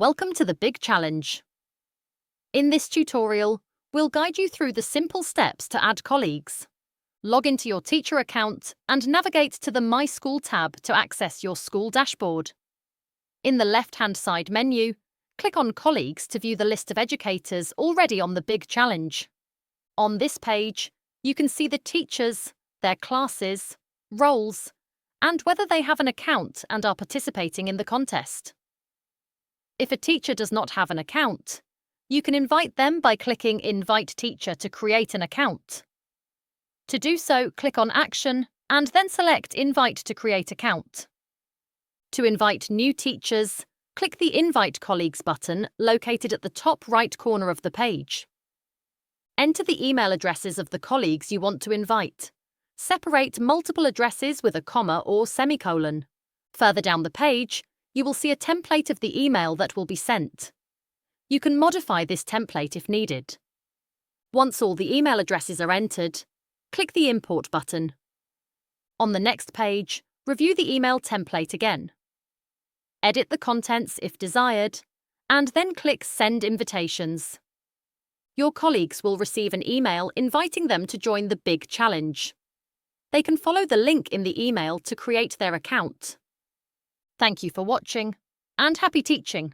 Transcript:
Welcome to the Big Challenge. In this tutorial, we'll guide you through the simple steps to add colleagues. Log into your teacher account and navigate to the My School tab to access your school dashboard. In the left-hand side menu, click on Colleagues to view the list of educators already on the Big Challenge. On this page, you can see the teachers, their classes, roles, and whether they have an account and are participating in the contest. If a teacher does not have an account, you can invite them by clicking Invite Teacher to create an account. To do so, click on Action and then select Invite to create account. To invite new teachers, click the Invite Colleagues button located at the top right corner of the page. Enter the email addresses of the colleagues you want to invite. Separate multiple addresses with a comma or semicolon. Further down the page, you will see a template of the email that will be sent. You can modify this template if needed. Once all the email addresses are entered, click the Import button. On the next page, review the email template again. Edit the contents if desired, and then click Send Invitations. Your colleagues will receive an email inviting them to join the Big Challenge. They can follow the link in the email to create their account. Thank you for watching, and happy teaching!